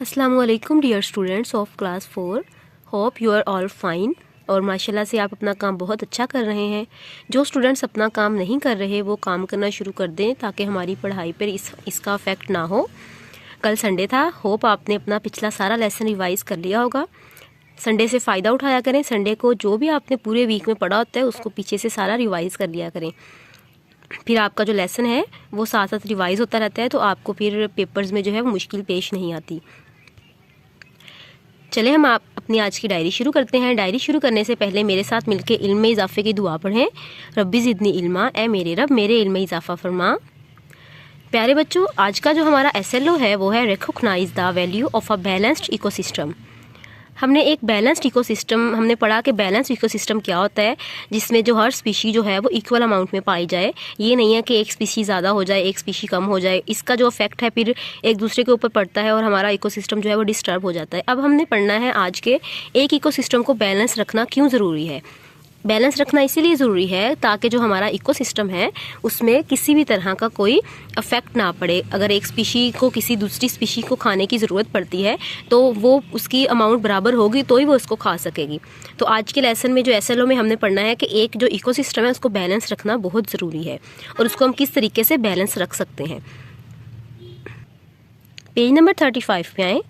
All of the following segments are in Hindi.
अस्सलामुअलैकुम dear students of class 4, hope you are all fine. और माशाल्लाह से आप अपना काम बहुत अच्छा कर रहे हैं। जो स्टूडेंट्स अपना काम नहीं कर रहे वो काम करना शुरू कर दें ताकि हमारी पढ़ाई पर इसका अफेक्ट ना हो। कल संडे था, होप आपने अपना पिछला सारा लेसन रिवाइज कर लिया होगा। संडे से फ़ायदा उठाया करें। संडे को जो भी आपने पूरे वीक में पढ़ा होता है उसको पीछे से सारा रिवाइज़ कर लिया करें। फिर आपका जो लेसन है वो साथ साथ रिवाइज़ होता रहता है, तो आपको फिर पेपर्स में जो है वो मुश्किल पेश नहीं आती। चले हम आप अपनी आज की डायरी शुरू करते हैं। डायरी शुरू करने से पहले मेरे साथ मिलके इल्म में इजाफे की दुआ पढ़ें। रब्बी ज़िदनी इल्मा, ए मेरे रब मेरे इल्म में इजाफा फरमा। प्यारे बच्चों, आज का जो हमारा SLO है वो है recognise the value of a balanced ecosystem. हमने एक बैलेंस्ड इकोसिस्टम हमने पढ़ा कि बैलेंस्ड इकोसिस्टम क्या होता है, जिसमें जो हर स्पीशी जो है वो इक्वल अमाउंट में पाई जाए। ये नहीं है कि एक स्पीशी ज़्यादा हो जाए एक स्पीशी कम हो जाए। इसका जो इफेक्ट है फिर एक दूसरे के ऊपर पड़ता है और हमारा इकोसिस्टम जो है वो डिस्टर्ब हो जाता है। अब हमने पढ़ना है आज के एक इकोसिस्टम को बैलेंस रखना क्यों ज़रूरी है। बैलेंस रखना इसीलिए ज़रूरी है ताकि जो हमारा इकोसिस्टम है उसमें किसी भी तरह का कोई अफेक्ट ना पड़े। अगर एक स्पीशी को किसी दूसरी स्पीशी को खाने की ज़रूरत पड़ती है तो वो उसकी अमाउंट बराबर होगी तो ही वो उसको खा सकेगी। तो आज के लेसन में जो SLO में हमने पढ़ना है कि एक जो इकोसिस्टम है उसको बैलेंस रखना बहुत ज़रूरी है और उसको हम किस तरीके से बैलेंस रख सकते हैं। पेज नंबर 35 पे आए।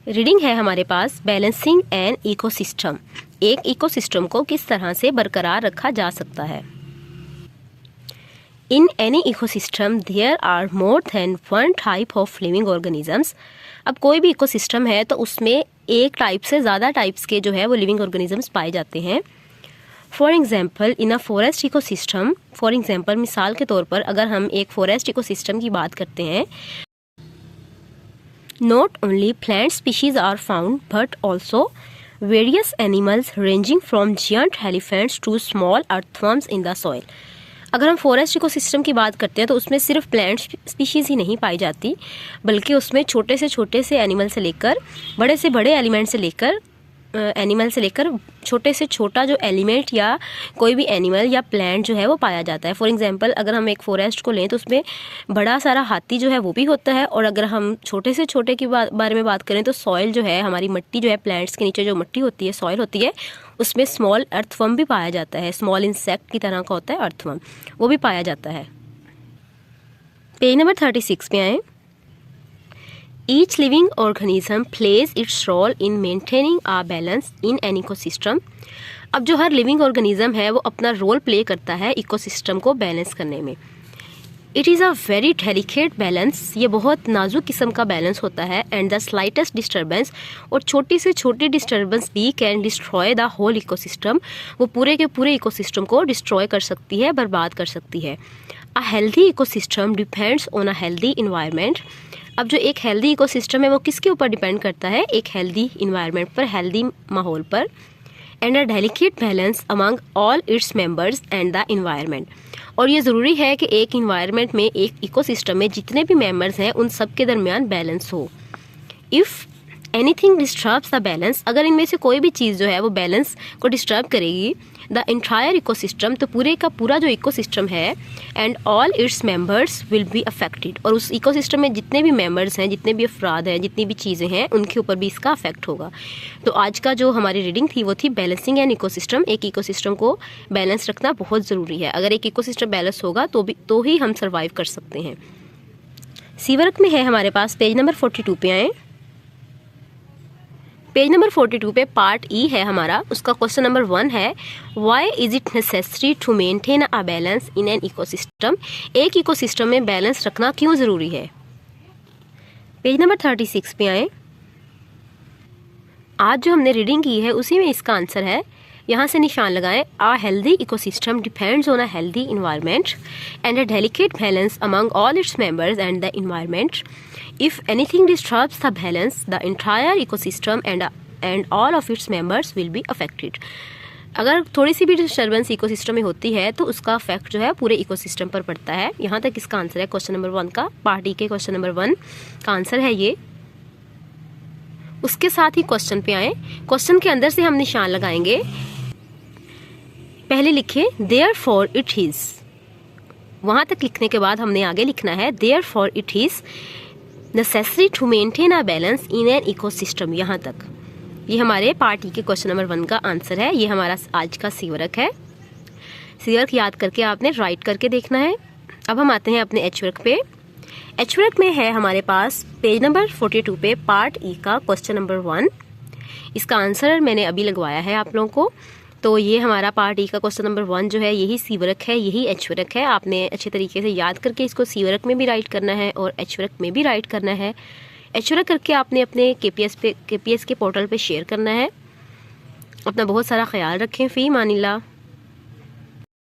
रीडिंग है हमारे पास, बैलेंसिंग एन इकोसिस्टम। एक इकोसिस्टम को किस तरह से बरकरार रखा जा सकता है। In any ecosystem there are more than one type of living organisms. अब कोई भी इकोसिस्टम है तो उसमें एक टाइप से ज़्यादा टाइप्स के जो है वो लिविंग ऑर्गेनिजम्स पाए जाते हैं। For example in a forest ecosystem, for example मिसाल के तौर पर अगर हम एक फॉरेस्ट इकोसिस्टम की बात करते हैं, not only plant species are found but also various animals ranging from giant elephants to small earthworms in the soil। अगर हम फॉरेस्ट इकोसिस्टम की बात करते हैं तो उसमें सिर्फ प्लांट स्पीशीज़ ही नहीं पाई जाती बल्कि उसमें छोटे से एनिमल से लेकर बड़े से बड़े एलिमेंट से लेकर छोटे से छोटा जो एलिमेंट या कोई भी एनिमल या प्लांट जो है वो पाया जाता है। फॉर एग्जांपल अगर हम एक फॉरेस्ट को लें तो उसमें बड़ा सारा हाथी जो है वो भी होता है। और अगर हम छोटे से छोटे की बारे में बात करें तो सॉइल जो है, हमारी मिट्टी जो है, प्लांट्स के नीचे जो मिट्टी होती है, सॉइल होती है, उसमें स्मॉल अर्थवर्म भी पाया जाता है। स्मॉल इंसेक्ट की तरह का होता है अर्थवर्म, वो भी पाया जाता है। पेज नंबर 36 पे आए। Each living organism plays its role in maintaining a balance in an ecosystem। अब जो हर लिविंग ऑर्गेनिज्म है वो अपना रोल प्ले करता है इकोसिस्टम को बैलेंस करने में। It is a very delicate balance, ये बहुत नाजुक किस्म का बैलेंस होता है। एंड द स्लाइटेस्ट डिस्टर्बेंस, और छोटी से छोटी डिस्टर्बेंस भी can destroy the whole ecosystem, वो पूरे के पूरे इकोसिस्टम को डिस्ट्रॉय कर सकती है, बर्बाद कर सकती है। A healthy ecosystem depends on a healthy environment. अब जो एक हेल्दी इकोसिस्टम है वो किसके ऊपर डिपेंड करता है, एक हेल्दी इन्वायरमेंट पर, हेल्दी माहौल पर। And a delicate balance among all its members and the environment. और ये ज़रूरी है कि एक इन्वायरमेंट में, एक इकोसिस्टम में जितने भी मेंबर्स हैं उन सब के दरमियान बैलेंस हो। If anything disturbs the balance, अगर इनमें से कोई भी चीज़ जो है वो बैलेंस को डिस्टर्ब करेगी, द एंटायर इकोसिस्टम, तो पूरे का पूरा जो इकोसिस्टम है, and all its members will be affected, और उस इकोसिस्टम में जितने भी मेंबर्स हैं, जितने भी अफराद हैं, जितनी भी चीज़ें हैं, उनके ऊपर भी इसका अफेक्ट होगा। तो आज का जो हमारी रीडिंग थी वो थी बैलेंसिंग एन इकोसिस्टम। एक इकोसिस्टम को बैलेंस रखना बहुत ज़रूरी है। अगर एक इकोसिस्टम बैलेंस होगा तो ही हम सर्वाइव कर सकते हैं। सी वर्क में है हमारे पास, पेज नंबर 42 पे आएँ। पेज नंबर 42 पे पार्ट E है हमारा, उसका क्वेश्चन नंबर 1 है, why is it necessary to maintain a balance in an ecosystem. एक इकोसिस्टम में बैलेंस रखना क्यों ज़रूरी है। पेज नंबर 36 पे आए। आज जो हमने रीडिंग की है उसी में इसका आंसर है, यहाँ से निशान लगाएं। A healthy ecosystem depends on a healthy environment and a delicate balance among all its members and the environment. If anything disturbs the balance, the entire ecosystem and all of its members will be affected। अगर थोड़ी सी भी डिस्टर्बेंस इकोसिस्टम में होती है तो उसका इफेक्ट जो है पूरे इकोसिस्टम पर पड़ता है। यहाँ तक इसका आंसर है क्वेश्चन नंबर 1 का, पार्ट E के क्वेश्चन नंबर 1 का आंसर है ये। उसके साथ ही क्वेश्चन पे आए। क्वेश्चन के अंदर से हम निशान लगाएंगे। पहले लिखे देयरफॉर इट इज़, वहाँ तक लिखने के बाद हमने आगे लिखना है therefore it is necessary to maintain a balance in an ecosystem. यहाँ तक ये हमारे पार्ट ई के क्वेश्चन नंबर 1 का आंसर है। ये हमारा आज का सी वर्क है। सी वर्क याद करके आपने राइट करके देखना है। अब हम आते हैं अपने एच वर्क पे। एच वर्क में है हमारे पास पेज नंबर 42 पे पार्ट ई का क्वेश्चन नंबर 1। इसका आंसर मैंने अभी लगवाया है आप लोगों को। तो ये हमारा पार्ट ई का क्वेश्चन नंबर 1 जो है यही सी वर्क है, यही एच वर्क है। आपने अच्छे तरीके से याद करके इसको सी वर्क में भी राइट करना है और एच वर्क में भी राइट करना है। एच वर्क करके आपने अपने केपीएस के पोर्टल पे शेयर करना है। अपना बहुत सारा ख्याल रखें। फ़ी मानिल्लाह।